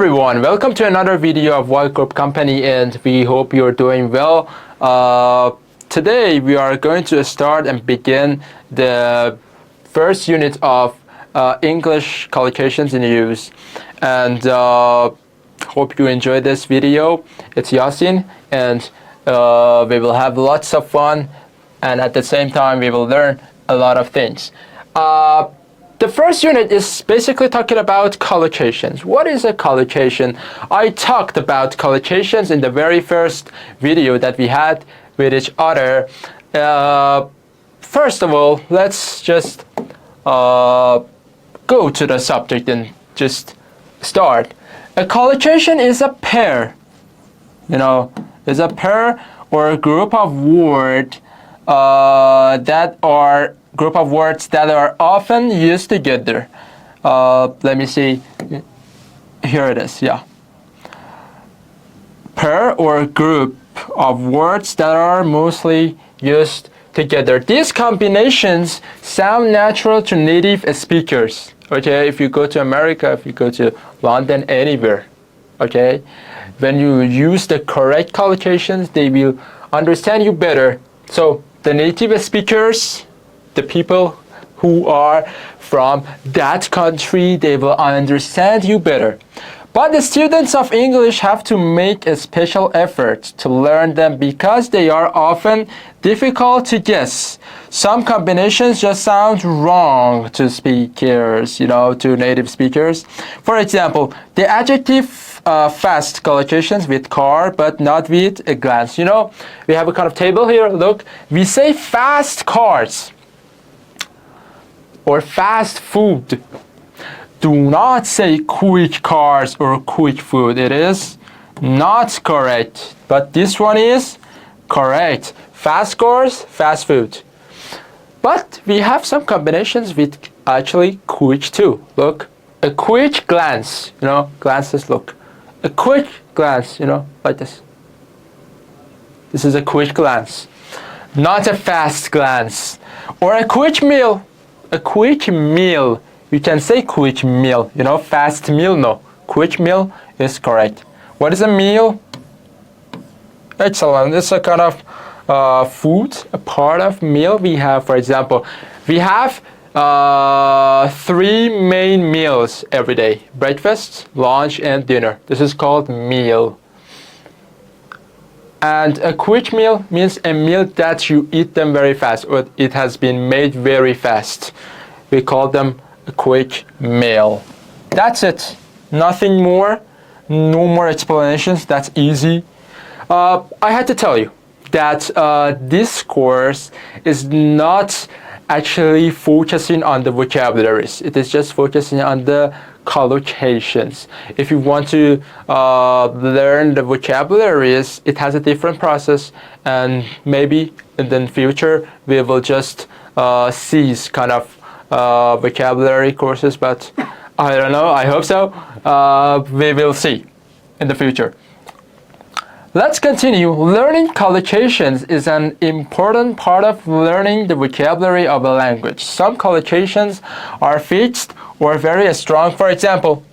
everyone, welcome to another video of Y Corp Company, and we hope you're doing well. Today we are going to start and begin the first unit of English collocations in use, and hope you enjoy this video. It's Yasin, and we will have lots of fun, and at the same time we will learn a lot of things. The first unit is basically talking about collocations. What is a collocation? I talked about collocations in the very first video that we had with each other. First of all, let's just go to the subject and just start. A collocation is a pair, is a pair or a group of words that are often used together. Let me see. Here it is. Yeah. Pair or group of words that are mostly used together. These combinations sound natural to native speakers. Okay, if you go to America, if you go to London, anywhere. Okay, when you use the correct collocations, they will understand you better. So the native speakers, the people who are from that country, they will understand you better. But the students of English have to make a special effort to learn them because they are often difficult to guess. Some combinations just sound wrong to speakers, to native speakers. For example, the adjective fast collocations with car, but not with a glance. We have a kind of table here. Look, we say fast cars or fast food. Do not say quick cars or quick food. It is not correct, but this one is correct. Fast cars, fast food. But we have some combinations with actually quick too. Look, a quick glance, glances, look. A quick glance, like this. This is a quick glance, not a fast glance. Or a quick meal. A quick meal. You can say quick meal, fast meal, no. Quick meal is correct. What is a meal? Excellent. It's a kind of food, a part of meal we have. For example, we have 3 main meals every day: breakfast, lunch, and dinner. This is called meal. And a quick meal means a meal that you eat them very fast, or it has been made very fast. We call them a quick meal. That's it. Nothing more. No more explanations. That's easy. I had to tell you that this course is not actually focusing on the vocabularies. It is just focusing on the collocations. If you want to learn the vocabularies, it has a different process, and maybe in the future we will just cease kind of vocabulary courses, but I don't know, I hope so. We will see in the future. Let's continue. Learning collocations is an important part of learning the vocabulary of a language. Some collocations are fixed or very strong. For example,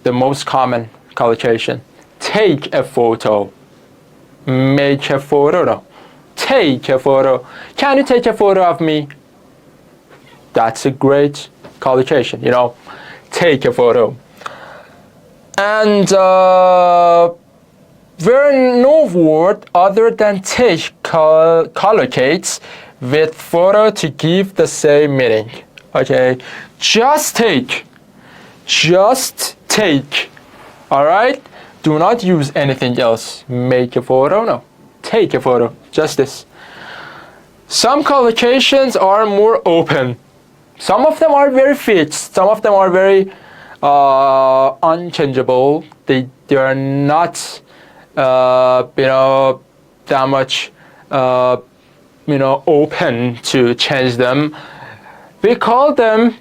the most common collocation: take a photo, make a photo. No, take a photo. Can you take a photo of me? That's a great collocation, take a photo. And where no word other than take collocates with photo to give the same meaning. Okay, just take. All right, do not use anything else. Make a photo, no. Take a photo, just this. Some collocations are more open. Some of them are very fixed. Some of them are very unchangeable. They are not that much open to change them. We call them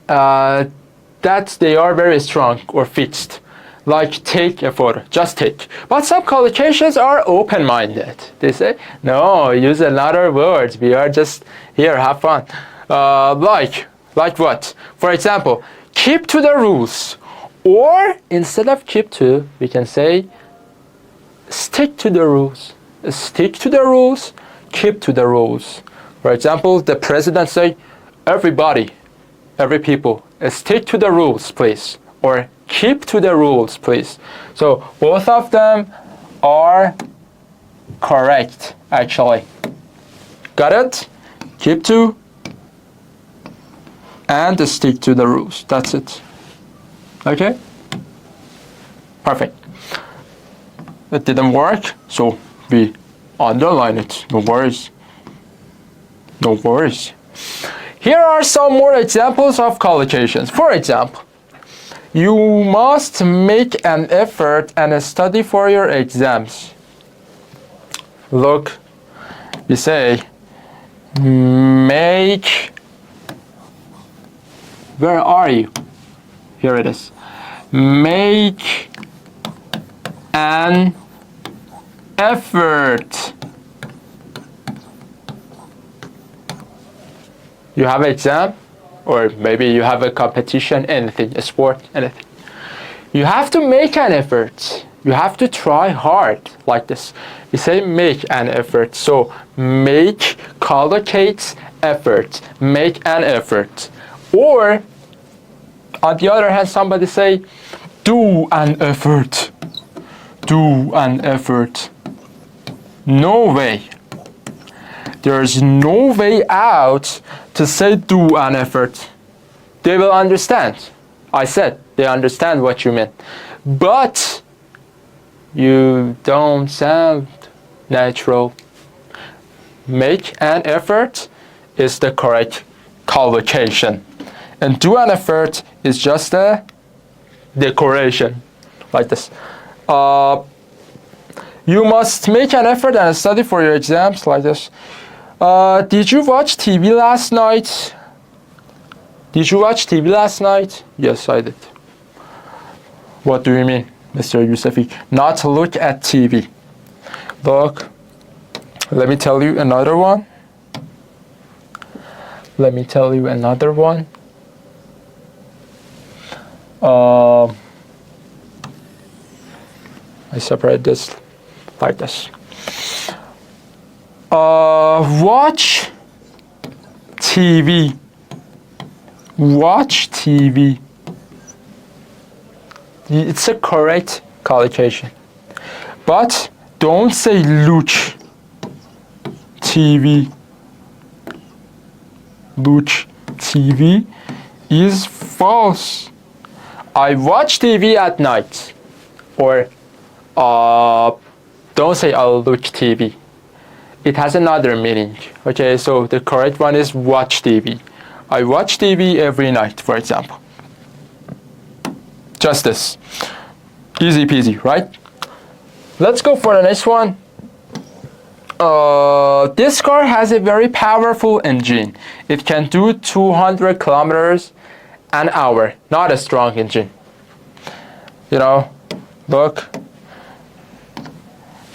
that they are very strong or fixed. Like take a photo, just take. But some collocations are open-minded. They say, no, use another words. We are just here, have fun. Like what? For example, keep to the rules. Or instead of keep to, we can say stick to the rules. Stick to the rules, keep to the rules. For example, the president say, everybody, every people, stick to the rules, please. Or keep to the rules, please. So both of them are correct, actually. Got it? Keep to and stick to the rules. That's it. Okay? Perfect. It didn't work, so we underline it. No worries. No worries. Here are some more examples of collocations. For example, you must make an effort and study for your exams. Look, we say, make, where are you? Here it is. Make an effort. You have an exam, or maybe you have a competition, anything, a sport, anything. You have to make an effort. You have to try hard, like this. We say make an effort. So make collocates effort. Make an effort. Or on the other hand, somebody say do an effort. Do an effort. No way. There's no way out to say do an effort. They will understand. I said they understand what you meant. But you don't sound natural. Make an effort is the correct collocation. And do an effort is just a decoration. Like this. You must make an effort and study for your exams, like this. Did you watch TV last night? Did you watch TV last night? Yes, I did. What do you mean, Mr. Yusefi? Not look at TV. Look, let me tell you another one. Let me tell you another one. I separate this like this. Watch TV. Watch TV. It's a correct collocation. But don't say look TV. Look TV is false. I watch TV at night. Or don't say I'll look TV. It has another meaning. Okay, so the correct one is watch TV. I watch TV every night, for example. Just this. Easy peasy, right? Let's go for the next one. This car has a very powerful engine. It can do 200 kilometers an hour. Not a strong engine. You know, look.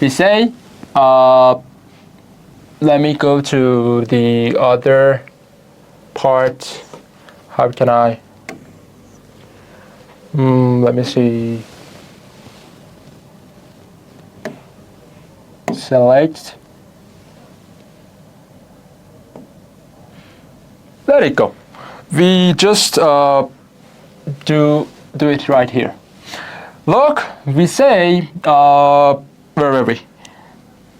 We say, let me go to the other part. How can I? Let me see. Select. Let it go. We just do it right here. Look, we say, where were we?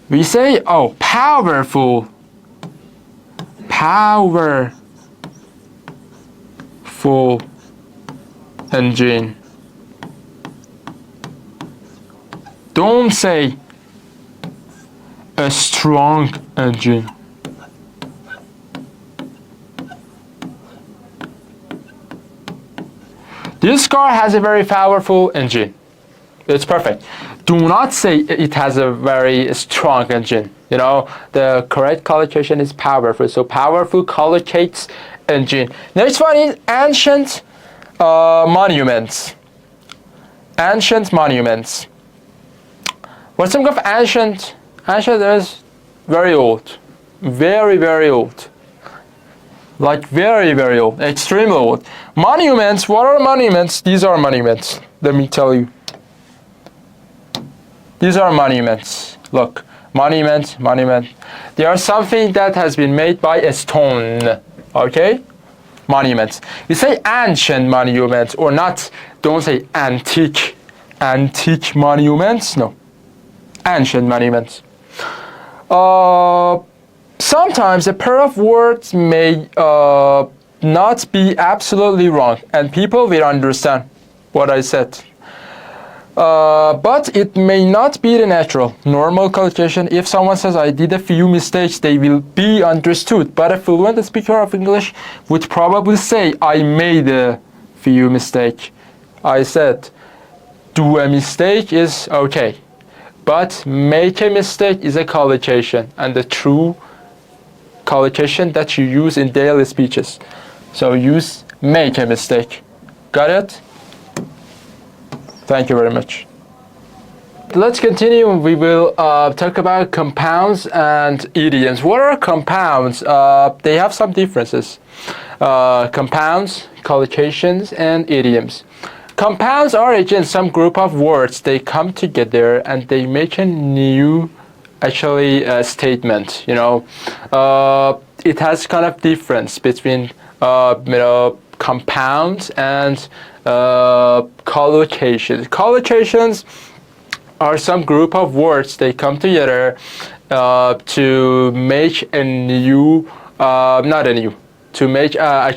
We say, oh, powerful. Powerful engine. Don't say a strong engine. This car has a very powerful engine. It's perfect. Do not say it has a very strong engine. You know, the correct collocation is powerful. So powerful collocates engine. Next one is ancient monuments. Ancient monuments. What's the meaning of ancient? Ancient is very old. Very, very old. Like very, very old, extremely old. Monuments, what are monuments? These are monuments. Let me tell you. These are monuments. Look, monument, monument. They are something that has been made by a stone. Okay? Monuments. You say ancient monuments or not. Don't say antique. Antique monuments. No. Ancient monuments. Sometimes a pair of words may not be absolutely wrong, and people will understand what I said. But it may not be the natural, normal collocation. If someone says, I did a few mistakes, they will be understood. But a fluent speaker of English would probably say, I made a few mistakes. I said, do a mistake is okay. But make a mistake is a collocation, and the true collocation that you use in daily speeches. So use make a mistake. Got it? Thank you very much. Let's continue. We will talk about compounds and idioms. What are compounds? They have some differences. Compounds, collocations, and idioms. Compounds are again some group of words. They come together and they make a new, statement. You know, it has kind of difference between compounds and collocations. Collocations are some group of words. They come together to make a new, to make a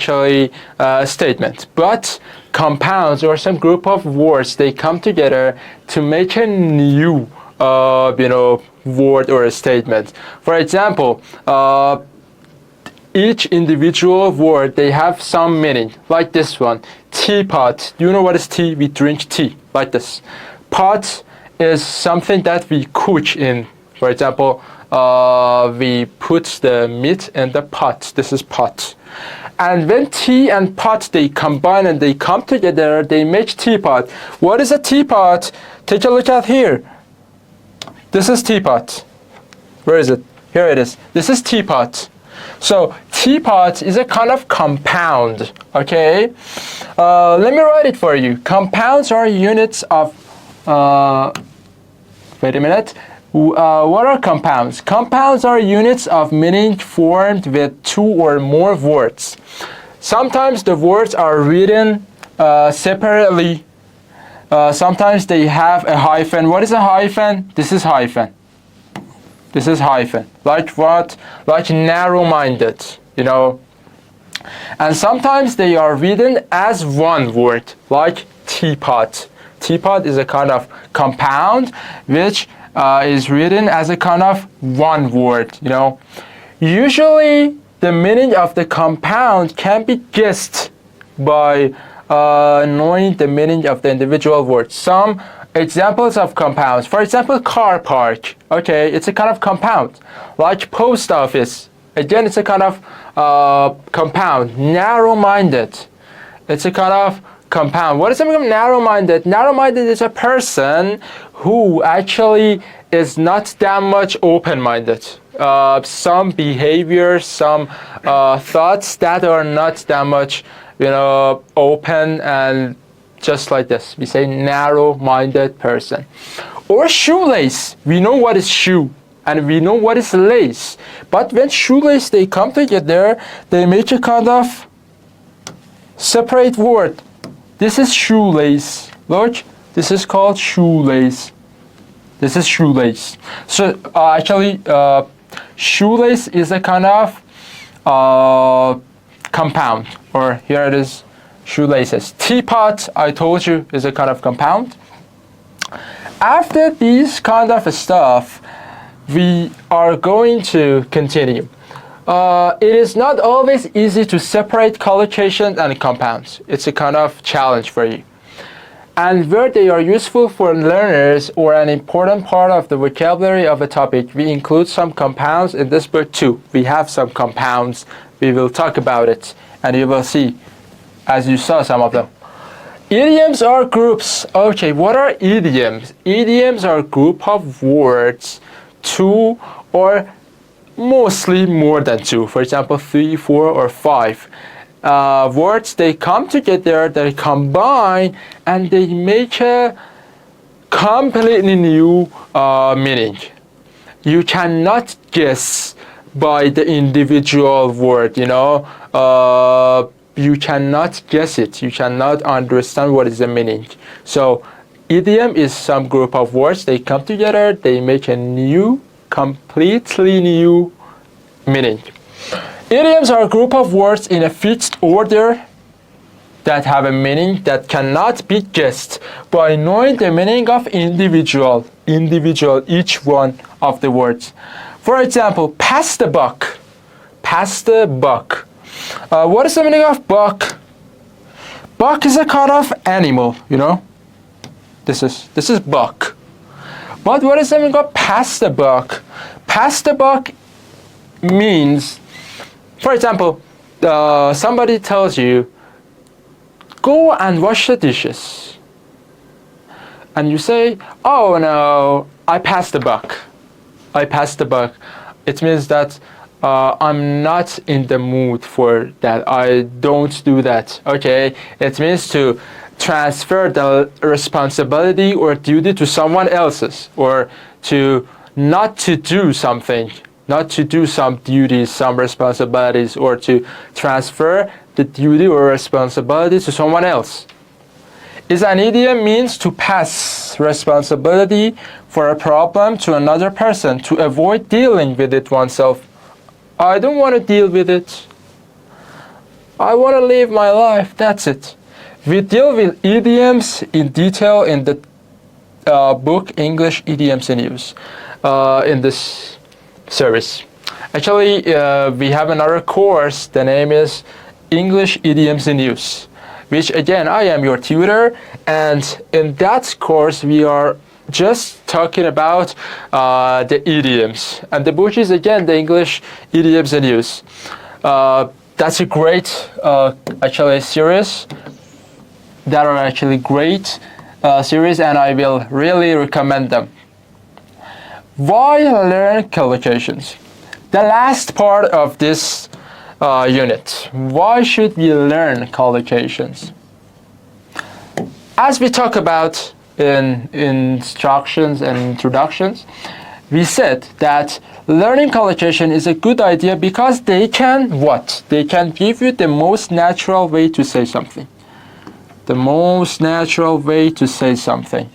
statement. But compounds are some group of words. They come together to make a new, word or a statement. For example, each individual word, they have some meaning, like this one, teapot. Do you know what is tea? We drink tea, like this. Pot is something that we cook in. For example, we put the meat in the pot. This is pot. And when tea and pot, they combine and they come together, they make teapot. What is a teapot? Take a look at here. This is teapot. Where is it? Here it is. This is teapot. So teapot is a kind of compound, okay? Let me write it for you. Compounds are units of, wait a minute. What are compounds? Compounds are units of meaning formed with two or more words. Sometimes the words are written separately. Sometimes they have a hyphen. What is a hyphen? This is hyphen. This is hyphen. Like what? Like narrow-minded, you know. And sometimes they are written as one word, like teapot. Teapot is a kind of compound which is written as a kind of one word, you know. Usually the meaning of the compound can be guessed by knowing the meaning of the individual words. Some examples of compounds, for example, car park. Okay, it's a kind of compound. Like post office. Again, it's a kind of compound. Narrow-minded. It's a kind of compound. What is something narrow-minded? Narrow-minded is a person who actually is not that much open-minded. Some behaviors, some thoughts that are not that much, open, and just like this. We say narrow-minded person. Or shoelace. We know what is shoe and we know what is lace. But when shoelace, they come together, they make a kind of separate word. This is shoelace. Look, this is called shoelace. This is shoelace. So shoelace is a kind of compound. Or here it is, shoelaces. Teapot, I told you, is a kind of compound. After these kind of stuff, we are going to continue. It is not always easy to separate collocations and compounds. It's a kind of challenge for you. And where they are useful for learners or an important part of the vocabulary of a topic, we include some compounds in this book too. We have some compounds. We will talk about it, and you will see, as you saw some of them. Idioms are groups. Okay, what are idioms? Idioms are a group of words, two or mostly more than two. For example, 3, 4, or 5. Words, they come together, they combine, and they make a completely new meaning. You cannot guess by the individual word, you cannot guess it. You cannot understand what is the meaning. So idiom is some group of words, they come together, they make a new, completely new meaning. Idioms are a group of words in a fixed order that have a meaning that cannot be guessed by knowing the meaning of individual each one of the words. For example, pass the buck. Pass the buck. What is the meaning of buck? Buck is a kind of animal, This is buck. But what is the meaning of pass the buck? Pass the buck means, for example, somebody tells you, go and wash the dishes. And you say, oh no, I passed the buck. I passed the buck. It means that I'm not in the mood for that. I don't do that. Okay? It means to transfer the responsibility or duty to someone else's, or to not to do something, not to do some duties, some responsibilities, or to transfer the duty or responsibility to someone else. Is an idiom means to pass responsibility for a problem to another person to avoid dealing with it oneself. I don't want to deal with it. I want to live my life. That's it. We deal with idioms in detail in the book English Idioms in Use in this series. Actually, we have another course. The name is English Idioms in Use, which again, I am your tutor, and in that course we are just talking about the idioms, and the book is again the English Idioms in Use. That's a great actually series. That are actually great series, and I will really recommend them. Why learn collocations? The last part of this unit. Why should we learn collocations? As we talk about in instructions and introductions, we said that learning collocation is a good idea because they can what? They can give you the most natural way to say something. The most natural way to say something.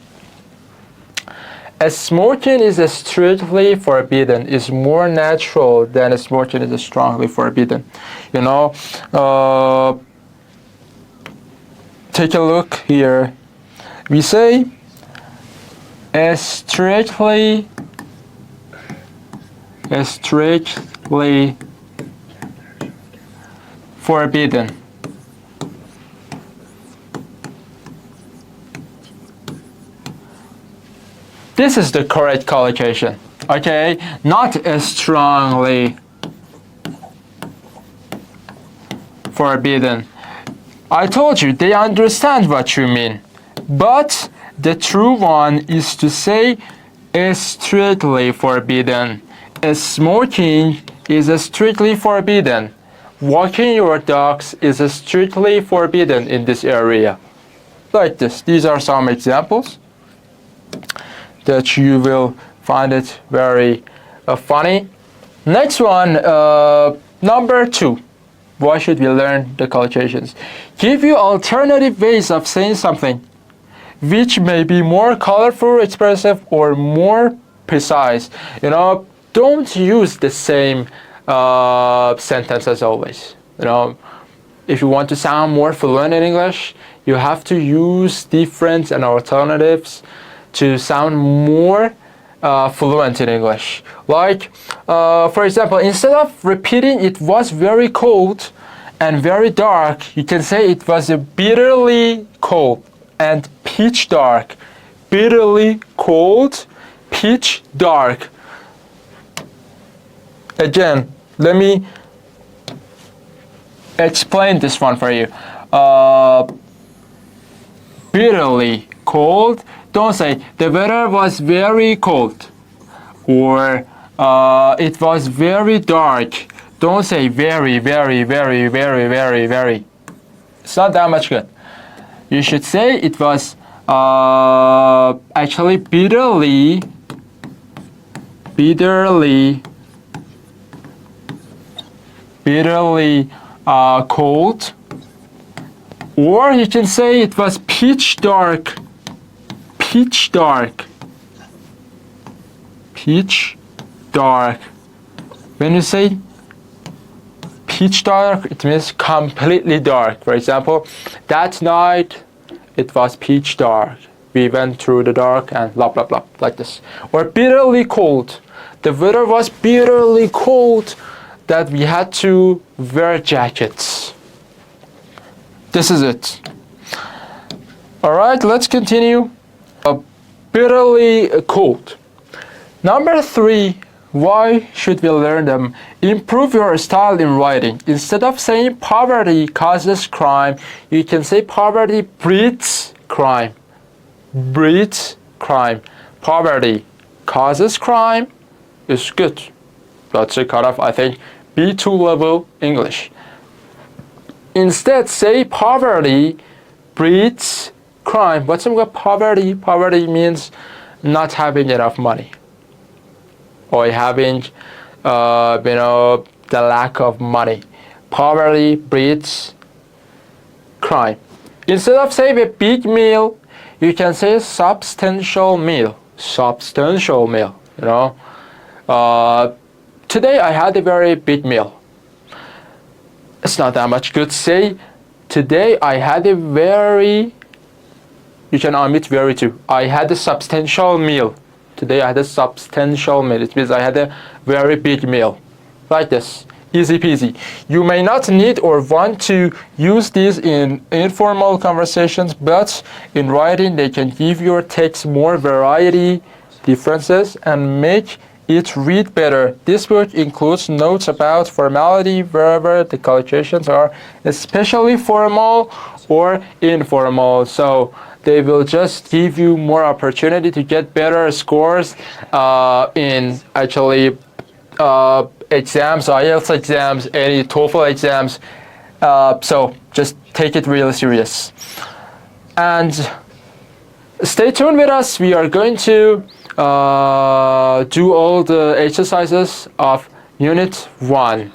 Smoking is strictly forbidden is more natural than smoking is strongly forbidden. Take a look here. We say strictly forbidden. This is the correct collocation, okay? Not strongly forbidden. I told you, they understand what you mean. But the true one is to say strictly forbidden. Smoking is strictly forbidden. Walking your dogs is strictly forbidden in this area. Like this. These are some examples that you will find it very funny. Next one, number 2. Why should we learn the collocations? Give you alternative ways of saying something, which may be more colorful, expressive, or more precise. Don't use the same sentence as always. If you want to sound more fluent in English, you have to use different and alternatives to sound more fluent in English. Like, for example, instead of repeating it was very cold and very dark, you can say it was bitterly cold and pitch dark. Bitterly cold, pitch dark. Again, let me explain this one for you. Bitterly cold. Don't say the weather was very cold, or It was very dark. Don't say very, very, very, very, very, very. It's not that much good. You should say it was actually bitterly cold. Or you can say it was pitch dark. Pitch dark. Pitch dark. When you say pitch dark, it means completely dark. For example, that night it was pitch dark. We went through the dark and blah blah blah, like this. Or bitterly cold. The weather was bitterly cold that we had to wear jackets. This is it. Alright, let's continue. Bitterly cold. Number 3, why should we learn them? Improve your style in writing. Instead of saying poverty causes crime, you can say poverty breeds crime. Breeds crime. Poverty causes crime is good. That's a kind of, I think, B2 level English. Instead, say poverty breeds crime. What's about poverty? Poverty means not having enough money, or having, the lack of money. Poverty breeds crime. Instead of saying a big meal, you can say substantial meal. Substantial meal. Today I had a very big meal. It's not that much good. Say, today I had a very, you can omit very too. I had a substantial meal. Today I had a substantial meal. It means I had a very big meal. Like this. Easy peasy. You may not need or want to use these in informal conversations, but in writing they can give your text more variety, differences, and make it read better. This book includes notes about formality wherever the collocations are especially formal or informal. So they will just give you more opportunity to get better scores in actually exams, IELTS exams, any TOEFL exams. So just take it really serious. And stay tuned with us. We are going to do all the exercises of Unit 1.